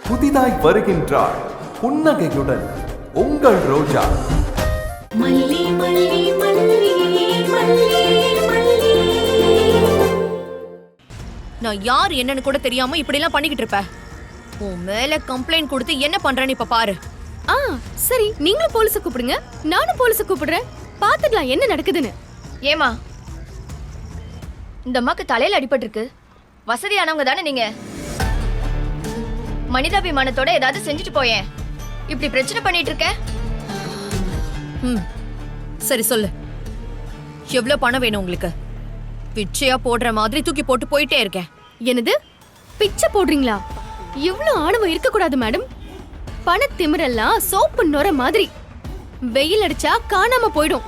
புதிதாய் வருகின்றாள் புன்னகையுடன் உங்கள் ரோஜா. மல்லி மல்லி மல்லி மல்லி மல்லி. நான் யார் என்னன்னு கூட தெரியாம இப்படி எல்லாம் பண்ணிக்கிட்டு இருப்ப. உன் மேல கம்ப்ளைண்ட் கொடுத்து என்ன பண்றேன்னு இப்ப பாரு. சரி, நீங்களும் போலீஸ கூப்பிடுங்க, நானும் போலீஸ கூப்பிடுறேன். பாத்துக்கலாம் என்ன நடக்குதுன்னு. ஏமா, இந்த அம்மாக்கு தலையில அடிபட்டிருக்கு. வசதியானவங்க தானே நீங்க. மனிதாபிமானத்தோட ஏதாவது செஞ்சுட்டு போயேன். இப்படி பிரச்சனை பண்ணிட்டு இருக்க. சரி சொல்லு, எவ்வளவு பணம் வேணும் உங்களுக்கு? பிச்சையா போடுற மாதிரி தூக்கி போட்டு போயிட்டே இருக்கேன். என்னது, பிச்சை போடுறீங்களா? இவ்ளோ ஆணவம் இருக்க கூடாது மேடம். பணத்திமிரெல்லாம் சோப்பு நொர மாதிரி வெயில் அடிச்சா காணாம போயிடும்.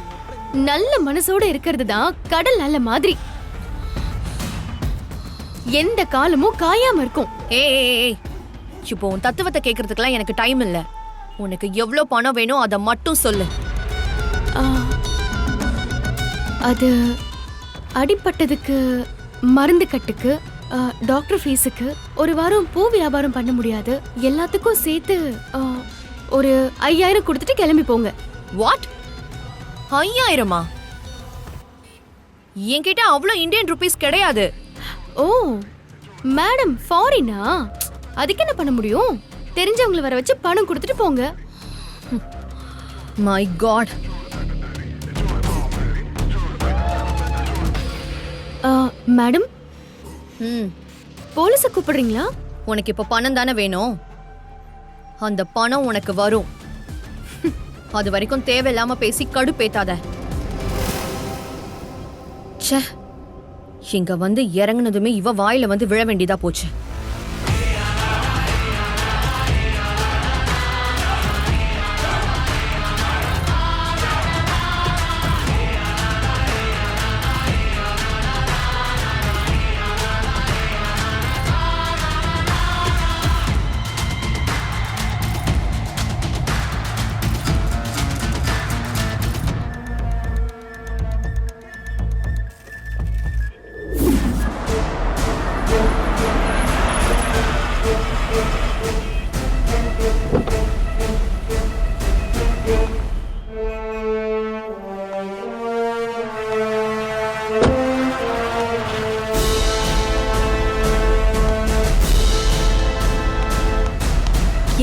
நல்ல மனசோட இருக்கிறது தான் கடல் நல்ல மாதிரி, எந்த காலமும் காயாம இருக்கும். ஏய், இப்போ உன் தத்துவத்தை கேட்கறதுக்கெல்லாம் எனக்கு டைம் இல்ல. உனக்கு எவ்வளவு பணம் வேணும் அதை மட்டும் சொல்லு. அது அடிப்பட்டதுக்கு, மருந்து கட்டுக்கு, டாக்டர் ஃபீஸுக்கு, ஒரு வாரம் பூ வியாபாரம் பண்ண முடியாது, எல்லாத்துக்கும் சேர்த்து ஒரு 5000 கொடுத்துட்டு கிளம்பி போங்க. வாட்? 5000? என்கிட்ட அவ்வளோ இந்தியன் ருபீஸ் கிடையாது. ஓ மேடம், ஃபாரினா? அதுக்கு என்ன பண்ண முடியும்? தெரிஞ்சவங்களை வர வச்சு பணம் கொடுத்துட்டு போங்க. My god. மேடம், போலீஸ கூப்பிடுறீங்களா? உனக்கு இப்ப பணம் தானே வேணும். அந்த பணம் உனக்கு வரும். அது வரைக்கும் தேவையில்லாம பேசி கடுப்பேத்தாத. ச்சே, இங்க வந்து இறங்குனதுமே இவ வாயில வந்து விழ வேண்டியதா போச்சு.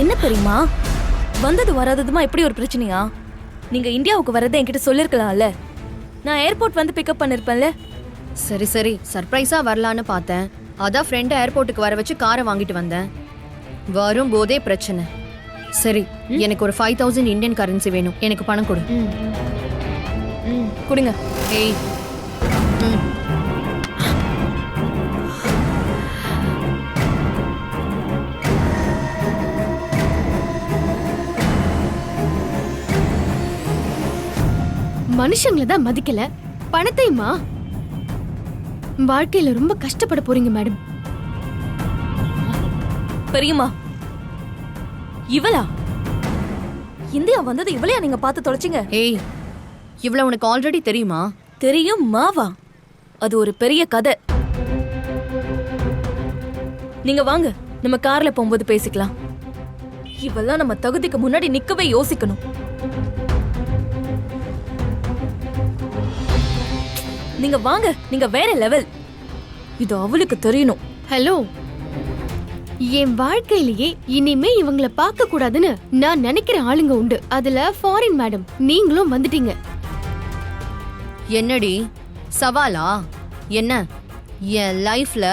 என்ன தெரியுமா, வந்தது வராததுமா இப்படி ஒரு பிரச்சனையா? நீங்க இந்தியாவுக்கு வரதை என்கிட்ட சொல்லிருக்கலாம்ல. நான் ஏர்போர்ட் வந்து பிக்கப் பண்ணிருப்பேன்ல. சரி சரி, சர்ப்ரைஸா வரலான்னு பார்த்தேன். அதான் ஃப்ரெண்ட் ஏர்போர்ட்டுக்கு வர வச்சு காரை வாங்கிட்டு வந்தேன். வரும்போதே பிரச்சனை. சரி, எனக்கு ஒரு 5000 இந்தியன் கரன்சி வேணும். எனக்கு பணம் கொடு. கொடுங்க. ஏய், மனுஷங்களை தான் மதிக்கல, பணத்தையுமா? வாழ்க்கையில ரொம்ப கஷ்டப்பட போறீங்க மேடம். பெரியம்மா, இவளா? இந்தியா வந்தது இவளையா நீங்க பார்த்து தொலைச்சிங்க? ஏய், இவ்வளவு உனக்கு ஆல்ரெடி தெரியுமா? தெரியும் மாவா, அது ஒரு பெரிய கதை. நீங்க வாங்க, நம்ம கார்ல போகும்போது பேசிக்கலாம். இவெல்லாம் நம்ம தகுதிக்கு முன்னாடி நிக்கவே யோசிக்கணும். நீங்க வாங்க, நீங்க வேற லெவல். இது அவளுக்கு தெரியணும். ஹலோ, என் வாழ்க்கையிலேயே இனிமே இவங்கள பார்க்க கூடாதுன்னு நான் நினைக்கிற ஆளுங்க உண்டு. அதுல ஃபாரின் மேடம் நீங்களும் வந்துட்டீங்க. என்னடி சவாலா? என்ன என் லைஃப்ல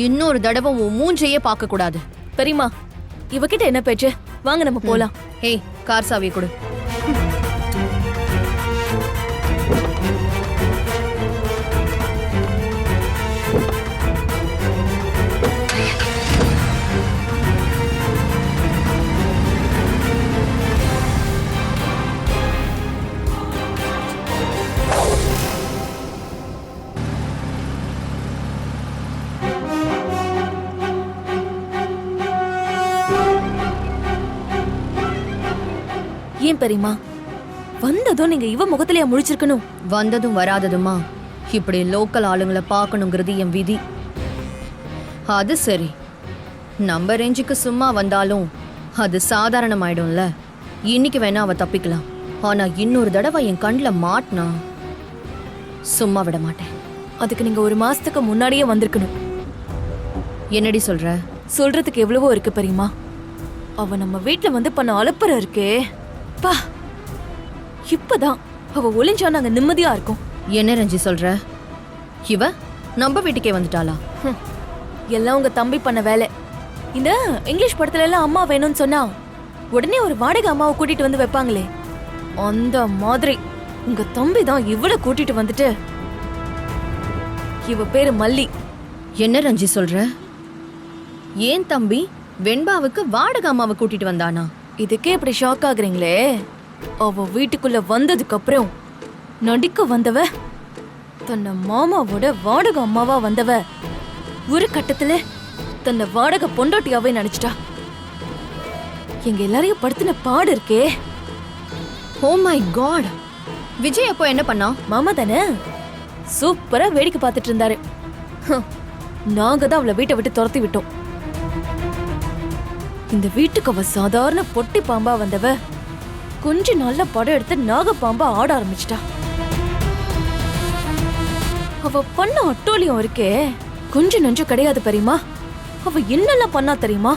இன்னொரு தடவை உன் மூஞ்சையே பார்க்க கூடாது. பெரியம்மா, இவகிட்ட என்ன பேச்சு? வாங்க நம்ம போலாம். ஏய், கார் சாவியை கொடு. ஏன் பெரியம்மா, வந்ததும் நீங்க இவ முகத்திலேயே முழிச்சிருக்கணும்? வந்ததும் வராததுமா இப்படி லோக்கல் ஆளுங்களை பார்க்கணுங்கிறது என் விதி. அது சரி, நம்ம ரேஞ்சுக்கு சும்மா வந்தாலும் அது சாதாரணமாயிடும்ல. இன்னைக்கு வேணா அவ தப்பிக்கலாம், ஆனா இன்னொரு தடவை என் கண்ணில் மாட்டினா சும்மா விட மாட்டேன். அதுக்கு நீங்க 1 மாசத்துக்கு முன்னாடியே வந்திருக்கணும். என்னடி சொல்ற? சொல்றதுக்கு எவ்வளவோ இருக்கு பெரியமா. அவ நம்ம வீட்ல வந்து பண்ண அலப்பற இருக்கே பா. இப்பதான் அவ ஒளிஞ்சா நாங்க நிம்மதியா இருக்கோம். என்ன ரஞ்சி சொல்ற? இவ நம்ம வீட்டுக்கே வந்துட்டாளா? எல்லாம் உங்க தம்பி பண்ண வேலை. இந்த இங்கிலீஷ் படத்துல எல்லாம் அம்மா வேணும்னு சொன்னா உடனே ஒரு வாடகை அம்மாவை கூட்டிட்டு வந்து வைப்பாங்களே, அந்த மாதிரி உங்க தம்பி தான் இவளை கூட்டிட்டு வந்துட்டு. இவ பேரு மல்லி. என்ன ரஞ்சி சொல்ற? ஏன் தம்பி வெண்பாவுக்கு வாடகை அம்மாவை கூட்டிட்டு வந்தானா? இதுக்கே இப்படி ஷாக் ஆகுறீங்களே? அவ வீட்டுக்குள்ள வந்ததுக்கு அப்புறம் நடிக்க வந்தவ தன்னை மாமாவோட வாடகை அம்மாவா வந்தவ ஒரு கட்டத்துல தன்னை வாடகை பொண்டாட்டியாவே நினைச்சிட்டா. எங்க எல்லாரையும் படுத்தின பாடு இருக்கே. ஓ மை காட்! விஜய் அப்போ என்ன பண்ணா? மாமா தானே சூப்பரா வேடிக்கை பார்த்துட்டு இருந்தாரு. நாங்க தான் அவளை வீட்டை விட்டு துரத்தி விட்டோம். இந்த வீட்டுக்கு அவ சாதாரண பொட்டி பாம்பா வந்தவ கொஞ்ச நாள்ல படம் எடுத்து நாகப்பாம்பா ஆட ஆரம்பிச்சிட்டா. அவ பண்ண அட்டோலியம் இருக்கே கொஞ்சம் நஞ்சம் கிடையாது பெரியமா. அவ என்னெல்லாம் பண்ணா தெரியுமா?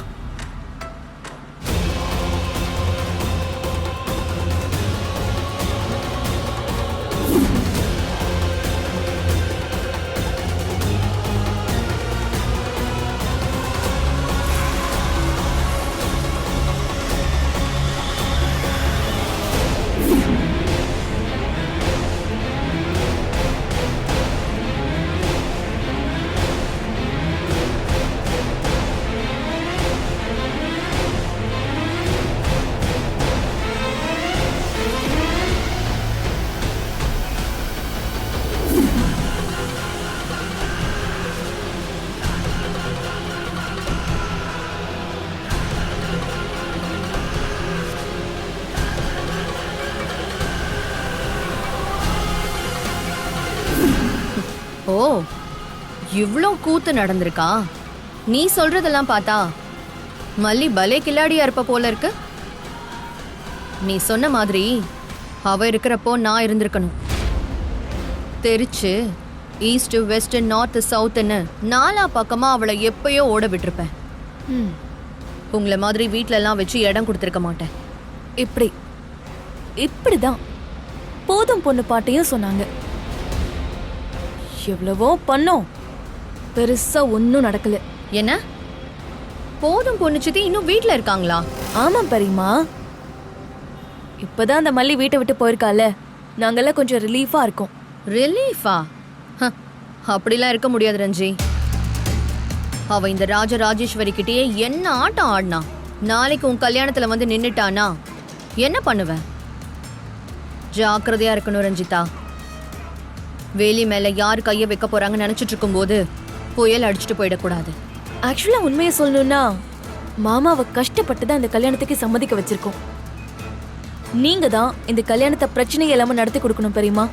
ஓ, இவ்ளோ கூத்து நடந்திருக்கா? நீ சொல்றதெல்லாம் பார்த்தா மல்லி பலே கில்லாடியா இருப்ப போல இருக்கு. நீ சொன்ன மாதிரி அவ இருக்கிறப்போ நான் இருந்திருக்கணும். தெரிச்சு ஈஸ்ட் வெஸ்ட் நார்த் சவுத்னு 4 பக்கமா அவளை எப்பயோ ஓட விட்டுருப்பேன். உங்களை மாதிரி வீட்ல எல்லாம் வச்சு இடம் கொடுத்துருக்க மாட்டேன். இப்படிதான் போதும் பொண்ணு பாட்டையும் சொன்னாங்க. எவ்வளவோ பண்ணோம், பெருசா ஒன்னும் நடக்கல. என்ன போதும் பொண்ணு சித்தி இன்னும் வீட்ல இருக்காங்களா? ஆமா பெரியமா, இப்பதான் அந்த மல்லி வீட்டை விட்டு போயிருக்கால, நாங்கெல்லாம் கொஞ்சம் ரிலீஃபா இருக்கோம். ரிலீஃபா? அப்படிலாம் இருக்க முடியாது ரஞ்சி. அவ இந்த ராஜராஜேஸ்வரி கிட்டயே என்ன ஆட்டம் ஆடினா, நாளைக்கு உன் கல்யாணத்துல வந்து நின்னுட்டானா என்ன பண்ணுவ? ஜாக்கிரதையா இருக்கணும் ரஞ்சிதா. வேலி மேல யார் கைய வைக்க போறாங்கன்னு நினைச்சிட்டு இருக்கும் போது புயல் அடிச்சுட்டு போயிடக்கூடாது. ஆக்சுவலா உண்மையை சொல்லணும்னா மாமாவை கஷ்டப்பட்டு தான் இந்த கல்யாணத்துக்கு சம்மதிக்க வச்சிருக்கோம். நீங்க தான் இந்த கல்யாணத்தை பிரச்சனை இல்லாம நடத்தி கொடுக்கணும் பெரியமா.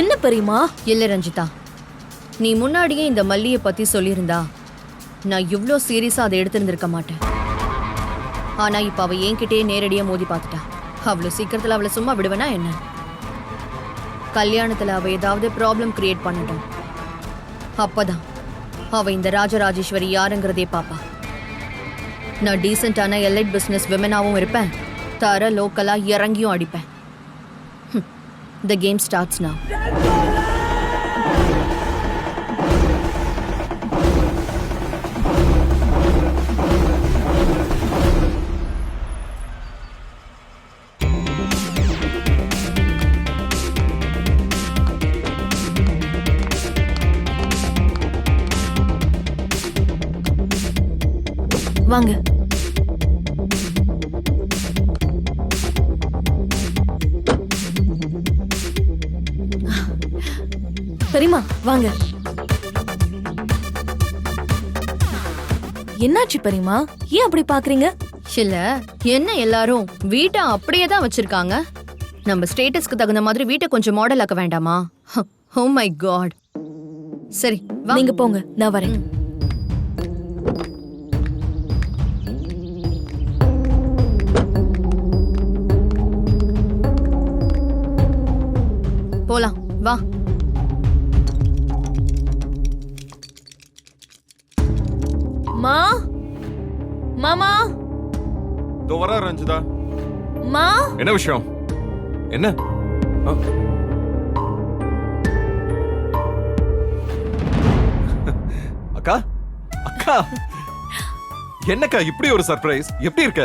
என்ன பெரியமா? இல்ல ரஞ்சிதா, நீ முன்னாடியே இந்த மல்லியை பத்தி சொல்லியிருந்தா நான் இவ்ளோ சீரியஸா அதை எடுத்திருந்திருக்க மாட்டேன். ஆனா இப்ப அவ என்கிட்டயே நேரடியா மோதி பார்த்துட்டா. அவ்வளவு சீக்கிரத்துல அவளை சும்மா விடுவேனா என்ன? கல்யாணத்துல அவ ஏதாவது ப்ராப்ளம் கிரியேட் பண்ணட்டும், அப்பதான் அவ இந்த ராஜராஜேஸ்வரி யாருங்கிறதே பாப்பா. நான் டீசென்டான எலைட் பிசினஸ் விமனாவும் இருப்பேன், தர லோக்கலா இறங்கியும் அடிப்பேன். The game starts now. வாங்க. பெரியமா வாங்க. என்னாச்சு பெரியமா, ஏன் அப்படி பாக்குறீங்க? இல்ல என்ன எல்லாரும் வீட்டை அப்படியே தான் வச்சிருக்காங்க. நம்ம ஸ்டேட்டஸ்க்கு தகுந்த மாதிரி வீட்டை கொஞ்சம் மாடல் ஆக்க வேண்டாமா? Oh my god. சரி வா. நீங்க போங்க, நான் வரேன். வா. மா மாமா இதோ வரா ரஞ்சிதா. மா என்ன விஷயம்? என்ன? ஆ. அக்கா அக்கா என்னக்கா இப்படி ஒரு சர்ப்ரைஸ்? எப்படி இருக்க?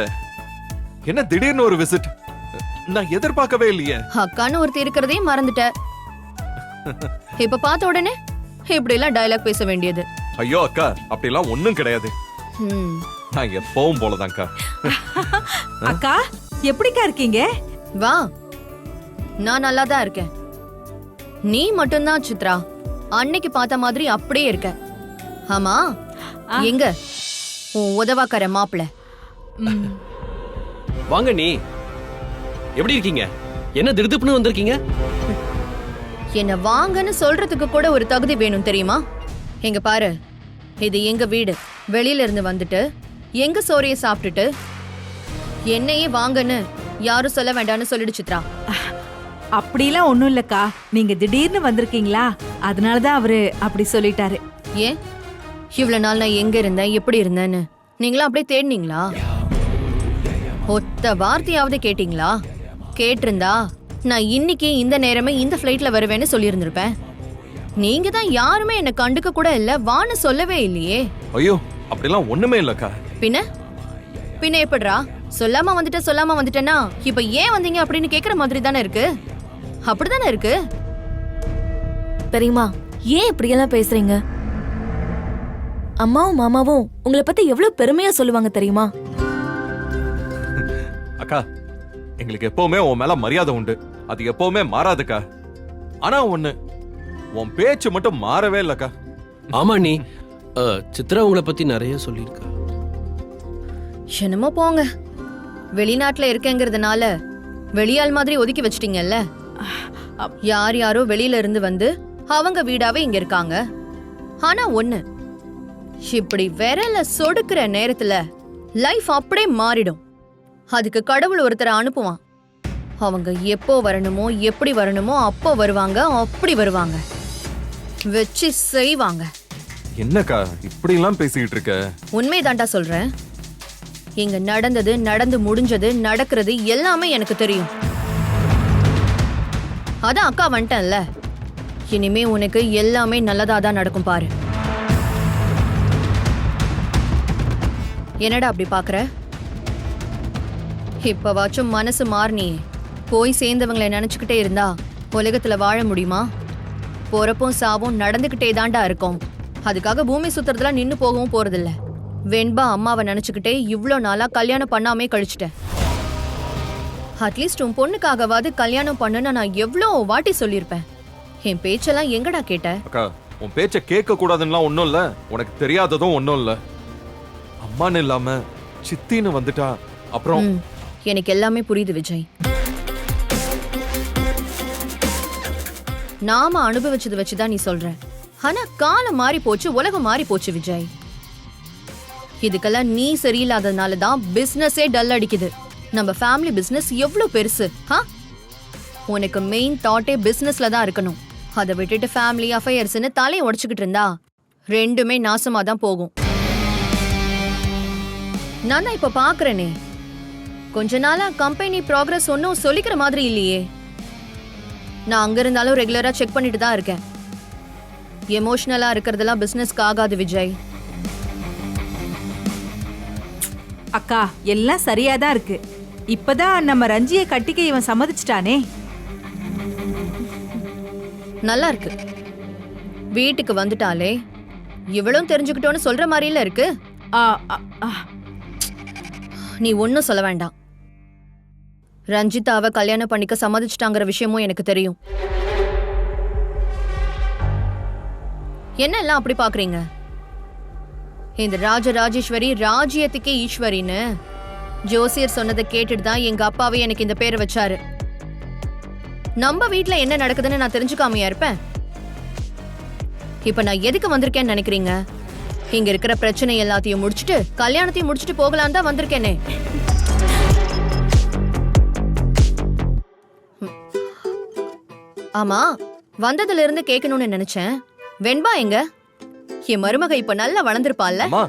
என்ன திடீர்னு ஒரு விசிட்? நான் எதிர்பார்க்கவே இல்லையே. அக்கான்னு ஒருத்தி இருக்கிறதே மறந்துட்ட. இப்ப பார்த்த உடனே இப்படி எல்லாம் டயலாக் பேச வேண்டியது. ஐயோ அக்கா, அப்படிலாம் ஒண்ணும் கிடையாது. ம். நான் எப்பவும் போலதான்க்கா. அக்கா எப்படிக்கா இருக்கீங்க? வா, நான் நல்லா தான் இருக்கேன். நீ மட்டும்தான் சித்ரா அன்னைக்கு பார்த்த மாதிரி அப்படியே இருக்க. ஆமா, எங்க உன் உதவாக்கற மாப்பிள? வாங்க நீ. எப்படி இருக்கீங்க? என்ன திடுதுப்புன்னு வந்திருக்கீங்க? என்ன வாங்கன்னு சொல்றதுக்கு கூட ஒரு தகுதி வேணும் தெரியுமா? எங்க பாரு, இது எங்க வீடு. வெளியில இருந்து வந்துட்டு எங்க சோறைய சாப்பிட்டுட்டு என்னையே வாங்கன்னு யாரும் சொல்ல வேண்டாம்னு சொல்லிடு சித்ரா. அப்படிலாம் ஒண்ணும் இல்லக்கா, நீங்க திடீர்னு வந்திருக்கீங்களா, அதனாலதான் அவரு அப்படி சொல்லிட்டாரு. ஏன் இவ்வளவு நாள் நான் எங்க இருந்தேன், எப்படி இருந்தேன்னு நீங்களா அப்படியே தேடினீங்களா? ஒத்த வார்த்தையாவது கேட்டீங்களா? கேட்டிருந்தா நான் இன்னைக்கு இந்த நேரமே இந்த ஃபிளைட்ல வருவேன்னு சொல்லியிருந்திருப்பேன். நீங்க தான் யாருமே என்ன கண்டுக்க கூட இல்ல, வான்னு சொல்லவே இல்லையே. ஐயோ, அப்படிலாம் ஒண்ணுமே இல்லக்கா. பின்ன பின்ன எப்படிரா? சொல்லாம வந்துட்டேன்னா இப்ப ஏன் வந்தீங்க அப்படின்னு கேக்குற மாதிரி தானே இருக்கு. அப்படிதானே இருக்கு. பெரியம்மா, ஏன் இப்படியெல்லாம் பேசுறீங்க? அம்மாவும் மாமாவும் உங்களை பத்தி எவ்வளவு பெருமையா சொல்லுவாங்க தெரியுமா? அக்கா, எங்களுக்கு எப்பவுமே உன் மேல மரியாதை உண்டு. அது எப்பவுமே மாறாதுக்கா. ஆனா ஒண்ணு, உன் பேச்சு மட்டும் மாறவே இல்லக்கா. ஆமா நீ. சித்ரா உங்களை பத்தி நிறைய சொல்லியிருக்கா. என்னமோ போங்க. வெளிநாட்டுல இருக்கேங்கிறதுனால வெளியாள் மாதிரி ஒதுக்கி வச்சிட்டீங்கல்ல. யார் யாரோ வெளியில இருந்து வந்து அவங்க வீடாவே இங்க இருக்காங்க. ஆனா ஒண்ணு, இப்படி விரல சொடுக்கிற நேரத்துல லைஃப் அப்படியே மாறிடும். அதுக்கு கடவுள் ஒருத்தரை அனுப்புவான். அவங்க எப்போ வரணுமோ எப்படி வரணுமோ அப்போ வருவாங்க, அப்படி வருவாங்க, வச்சு செய்வாங்க. என்னக்கா இப்படி எல்லாம் பேசிக்கிட்டு இருக்க? உண்மைதான்டா சொல்றேன். இங்க நடந்தது, நடந்து முடிஞ்சது, நடக்கிறது எல்லாமே எனக்கு தெரியும். அதான் அக்கா வந்துட்டேன்ல, இனிமே உனக்கு எல்லாமே நல்லதா தான் நடக்கும் பாரு. என்னடா அப்படி பாக்குற? இப்பவாச்சும் மனசு மாறினியே. போய் சேர்ந்தவங்களை நினைச்சுக்கிட்டே இருந்தா உலகத்துல வாழ முடியுமா? போறப்பும் சாவும் நடந்துகிட்டே தாண்டா இருக்கும். அதுக்காக பூமி சுத்துறதுல நின்னு போகவும் போறதில்ல. வெண்பா அம்மாவை நினைச்சுக்கிட்டே இவ்ளோ நாளா கல்யாணம் பண்ணாமே கழிச்சிட்டேன். அட்லீஸ்ட் உன் பொண்ணுக்காகவாது கல்யாணம் பண்ணுன்னு நான் எவ்வளோ வாட்டி சொல்லியிருப்பேன். என் பேச்செல்லாம் எங்கடா கேட்ட? அக்கா, உன் பேச்ச கேட்க கூடாதுன்னா ஒண்ணும் இல்ல, உனக்கு தெரியாததும் ஒண்ணும் இல்ல. அம்மான்னு இல்லாம சித்தின்னு வந்துட்டா அப்புறம். எனக்கு எல்லாமே புரியுது விஜய். நாம அனுபவிச்சது வச்சுதான் நீ சொல்ற. ஆனா காலம் மாறி போச்சு, உலகம் மாறி போச்சு விஜய். இதுக்கெல்லாம் நீ சரியில்லாததுனால தான் பிசினஸே டல் அடிக்குது. நம்ம ஃபேமிலி பிசினஸ் எவ்வளவு பெருசு. உனக்கு மெயின் தாட்டே பிசினஸ்ல தான் இருக்கணும். அதை விட்டுட்டு ஃபேமிலி அஃபேர்ஸ்னு தலையை உடைச்சுக்கிட்டு இருந்தா ரெண்டுமே நாசமா தான் போகும். நான் தான் இப்ப பாக்குறேனே, கொஞ்ச நாளா கம்பெனி ப்ராக்ரஸ் ஒன்னும் சொல்லிக்கிற மாதிரி இல்லையே. நான் அங்க இருந்தாலும் ரெகுலரா செக் பண்ணிட்டு தான் இருக்கேன். எமோஷனலா இருக்கிறதெல்லாம் பிசினஸ்க்கு ஆகாது விஜய். அக்கா, எல்லாம் சரியாதான் இருக்கு. இப்பதான் நம்ம ரஞ்சியை கட்டிக்க இவன் சம்மதிச்சிட்டானே. நல்லா இருக்கு. வீட்டுக்கு வந்துட்டாலே இவளும் தெரிஞ்சுக்கிட்டோன்னு சொல்ற மாதிரில இருக்கு. ஆ, ஆ, ஆ. நீ ஒன்னும் சொல்ல வேண்டாம். ரஞ்சிதாவை கல்யாணம் பண்ணிக்க சம்மதிச்சிட்டாங்கிற விஷயமும் எனக்கு தெரியும். என்ன எல்லாம் அப்படி பாக்குறீங்க? இந்த ராஜராஜேஸ்வரி ராஜ்யத்துக்கே ஈஸ்வரின்னு ஜோசியர் சொன்னதை கேட்டுட்டு தான் எங்க அப்பாவே எனக்கு இந்த பேரை வச்சாரு. நம்ம வீட்ல என்ன நடக்குதுன்னு நான் தெரிஞ்சுக்காமையா இருப்பேன்? இப்ப நான் எதுக்கு வந்திருக்கேன்னு நினைக்கிறீங்க? இங்க இருக்கிற பிரச்சனை எல்லாத்தையும் முடிச்சுட்டு கல்யாணத்தையும் முடிச்சுட்டு போகலாம் தான் வந்திருக்கேனே. ஆமா, வந்ததுல இருந்து கேட்கணும்னு நினைச்சேன். வெண்பா எங்க? என் மருமக இப்ப நல்லா வளர்ந்துருப்பாள்ல. அம்மா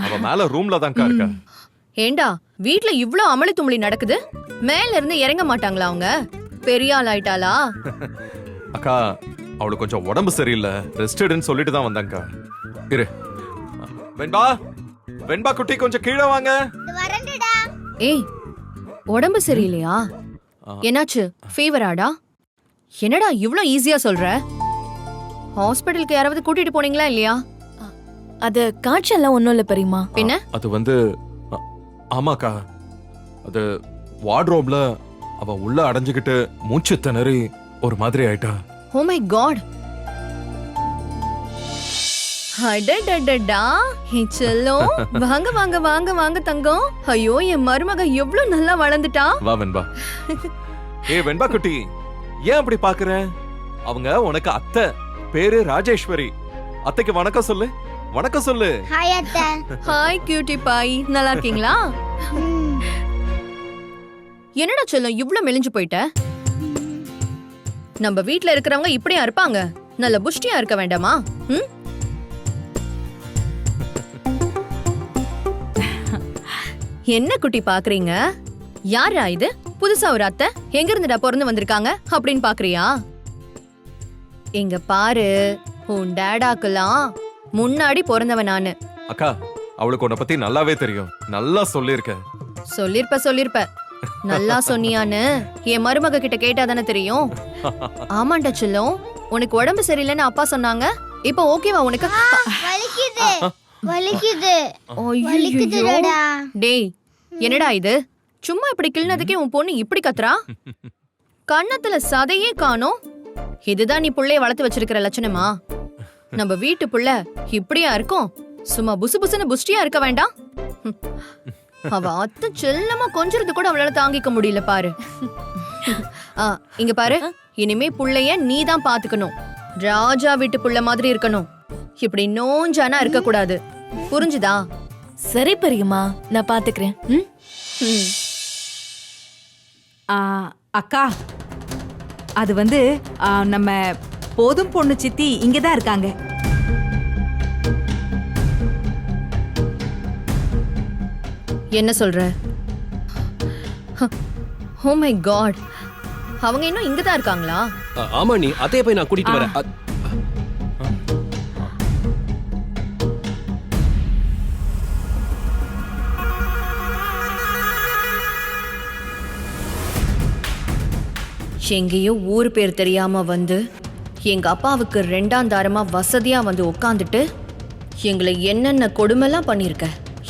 அவ மேல ரூம்ல தான்க்கா இருக்கா. ஏண்டா வீட்ல இவ்ளோ அமளி துமளி நடக்குது, மேல இருந்து இறங்க மாட்டாங்களா அவங்க? பெரிய ஆள் ஆயிட்டாளா? அக்கா அவளுக்கு கொஞ்சம் உடம்பு சரியில்லை, ரெஸ்டட்னு சொல்லிட்டு தான் வந்தாங்கக்கா. இரு வெண்பா, வெண்பா குட்டி கொஞ்சம் கீழே வாங்க. ஏய் உடம்பு சரியில்லையா? என்னாச்சு? ஃபீவராடா? என்னடா இவ்ளோ ஈஸியா சொல்ற? ஹாஸ்பிடலுக்கு யாராவது கூட்டிட்டு போனீங்களா இல்லையா? அது காய்ச்சல்லாம் ஒண்ணும் இல்ல பெரியமா. பின்ன அது வந்து ஆமாக்கா, அது வார்ட்ரோப்ல அவ உள்ள அடைஞ்சுக்கிட்டு மூச்சு திணறி ஒரு மாதிரி ஆயிட்டா. Oh my god. அடடடடா, ஹே செல்லம், வாங்க வாங்க வாங்க வாங்க தங்கம். ஐயோ என் மருமக எவ்வளவு நல்லா வளர்ந்துட்டா. வா வெண்பா. ஏ வெண்பா குட்டி, ஏன் அப்படி பாக்குற? அவங்க உனக்கு அத்தை, பேரு ராஜேஸ்வரி. அத்தைக்கு வணக்கம் சொல்லு, வணக்கம் சொல்லு. ஹாய் கியூட்டி பாய், நல்லா இருக்கீங்களா? என்னடா செல்லம் இவ்ளோ மெலிஞ்சு போயிட்ட? நம்ம வீட்ல இருக்கிறவங்க இப்படியா இருப்பாங்க? நல்ல புஷ்டியா இருக்க வேண்டாமா? என்ன குட்டி பாக்குறீங்க? யாரா இது? புதுசா ஒரு அத்தை எங்க இருந்துடா பிறந்து வந்திருக்காங்க அப்படின்னு பாக்குறியா? இங்க பாரு, உன் டேடாக்கெல்லாம் முன்னாடி பிறந்தவன் நானு. அக்கா அவளுக்கு உன்னை பத்தி நல்லாவே தெரியும், நல்லா சொல்லிருக்க. சொல்லிருப்ப நல்லா சொன்னியான்னு என் மருமக கிட்ட கேட்டா தானே தெரியும். ஆமாண்டா செல்லம், உனக்கு உடம்பு சரியில்லைன்னு அப்பா சொன்னாங்க. இப்போ ஓகேவா உனக்கு? டேய் என்னடா இது? சும்மா இப்படி கிள்னதுக்கே உன் பொண்ணு இப்படி கத்துறா? கண்ணத்துல சதையே காணோம். இதுதான் நீ புள்ளைய வளர்த்து வச்சிருக்கிற லட்சணமா? நம்ம வீட்டு புள்ள இப்படியா இருக்கும்? சும்மா புசு புசுன்னு புஷ்டியா இருக்க வேண்டாம். அவ அத்தை செல்லமா கொஞ்சிறது கூட அவளால தாங்கிக்க முடியல பாரு. இங்க பாரு, இனிமே புள்ளைய நீ தான் பாத்துக்கணும். ராஜா வீட்டு புள்ள மாதிரி இருக்கணும். இப்படி நோஞ்சானா இருக்க கூடாது, புரிஞ்சுதா? சரி பெரியமா, நான் பாத்துக்கிறேன். அக்கா, அது வந்து நம்ம போதும் பொண்ணு சித்தி இங்கதான் இருக்காங்க. என்ன சொல்ற? ஓ மை காட், அவங்க இன்னும் இங்கதான் இருக்காங்களா? ஆமா, நீ அத்தைய போய் நான் கூட்டிட்டு வரேன். எங்கேயோ ஊர் பேர் தெரியாம வந்து எங்க அப்பாவுக்கு 2ஆம் தாரமா வசதியா வந்து உட்காந்துட்டு எங்களை என்னென்ன கொடுமைலாம் பண்ணிருக்க.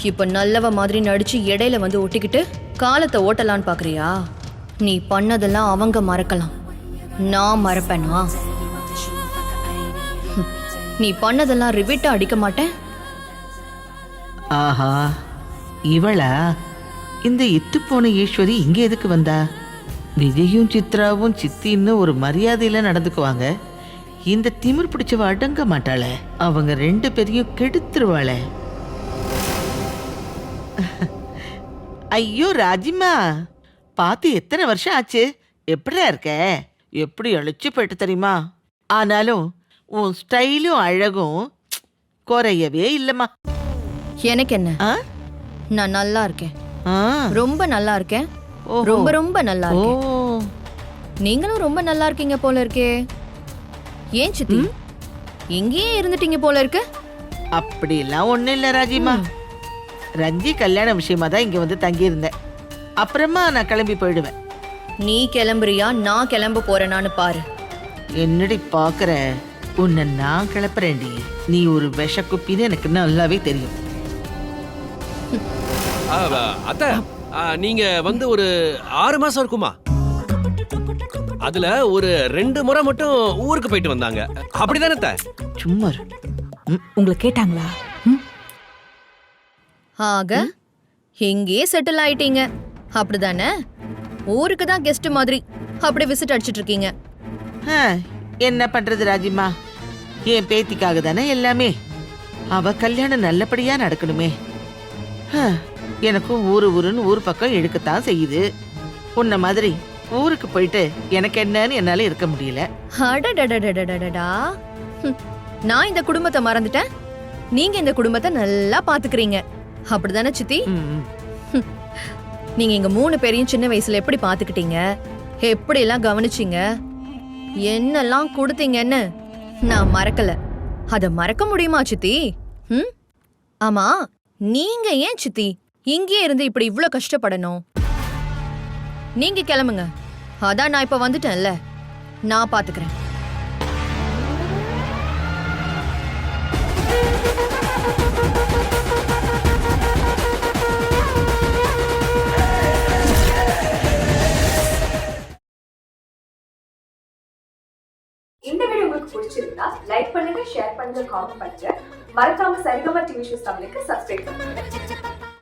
இப்ப நல்லவ மாதிரி நடிச்சு இடையில வந்து ஒட்டிக்கிட்டு காலத்தை ஓட்டலான்னு பாக்குறியா? நீ பண்ணதெல்லாம் அவங்க மறக்கலாம், நான் மறப்பேனா? நீ பண்ணதெல்லாம் ரிவிட்டா அடிக்க மாட்டேன். ஆஹா, இவளா? இந்த இத்து போன ஈஸ்வரி இங்க எதுக்கு வந்தா? விஜயும் சித்ராவும் சித்தின்னு ஒரு மரியாதையில நடந்துக்குவாங்க. இந்த திமிர் பிடிச்சவ அடங்க மாட்டாளே. அவங்க 2 பேரையும் கெடுத்துருவாளே. ஐயோ ராஜிமா, பார்த்து எத்தனை வருஷம் ஆச்சு? எப்படியா இருக்க? எப்படி அழைச்சு போயிட்டு தெரியுமா? ஆனாலும் உன் ஸ்டைலும் அழகும் குறையவே இல்லம்மா. எனக்கு என்ன, ஆ? நான் நல்லா இருக்கேன், ஆ. ரொம்ப நல்லா இருக்கேன், ஓஹோ. ரொம்ப ரொம்ப நல்லா ஓ, இருக்கேன். நீங்களும் ரொம்ப நல்லா இருக்கீங்க போல இருக்கே. ஏன் சித்தி இங்கேயே இருந்துட்டீங்க போல இருக்கு? அப்படிலாம் ஒண்ணும் இல்ல ராஜிமா. ரஞ்சி கல்யாண விஷயமா தான் இங்க வந்து தங்கி இருந்தேன். அப்புறமா நான் கிளம்பி போயிடுவேன். நீ கிளம்புறியா நான் கிளம்ப போறேனான்னு பாரு. என்னடி பாக்குற? உன்னை நான் கிளப்புறேன்டி. நீ ஒரு விஷ குப்பின்னு எனக்கு நல்லாவே தெரியும். அத்தை, நீங்க வந்து ஒரு 6 மாசம் இருக்குமா? அதுல ஒரு 2 முறை மட்டும் ஊருக்கு போயிட்டு வந்தாங்க, அப்படிதானே அத்தை? சும்மா இரு. உங்களை கேட்டாங்களா? ஆக எங்கேயே செட்டில் ஆயிட்டீங்க அப்படிதானே? ஊருக்கு தான் கெஸ்ட் மாதிரி அப்படி விசிட் அடிச்சிட்டு இருக்கீங்க. என்ன பண்றது ராஜிமா, என் பேத்திக்காக தானே எல்லாமே. அவ கல்யாணம் நல்லபடியா நடக்கணுமே. எனக்கும் ஊருன்னு ஊர் பக்கம் எடுக்கத்தான் செய்யுது. உன்ன மாதிரி ஊருக்கு போயிட்டு எனக்கு என்னன்னு என்னால இருக்க முடியல. அடடடடடடடா. ஹம். நான் இந்த குடும்பத்தை மறந்துட்டேன், நீங்க இந்த குடும்பத்தை நல்லா பாத்துக்கிறீங்க, அப்படிதானே சித்தி? ம். நீங்க எங்க 3 பேரையும் சின்ன வயசுல எப்படி பாத்துக்கிட்டீங்க, எப்படி எல்லாம் கவனிச்சீங்க, என்னெல்லாம் கொடுத்தீங்கன்னு நான் மறக்கல. அத மறக்க முடியுமா சித்தி? ம்? ஆமா, நீங்க ஏன் சித்தி இங்கே இருந்து இப்படி இவ்ளோ கஷ்டப்படணும்? நீங்க கிளம்புங்க. அதான் நான் இப்ப வந்துட்டேன்ல, நான் பாத்துக்கிறேன். இந்த வீடியோ உங்களுக்கு பிடிச்சிருந்தா லைக் பண்ணுங்க, ஷேர் பண்ணுங்க, காமெண்ட் பண்ணுங்க. மறக்காம சரிகமா டிவி ஷோஸ் தமிழுக்கு சப்ஸ்கிரைப் பண்ணுங்க.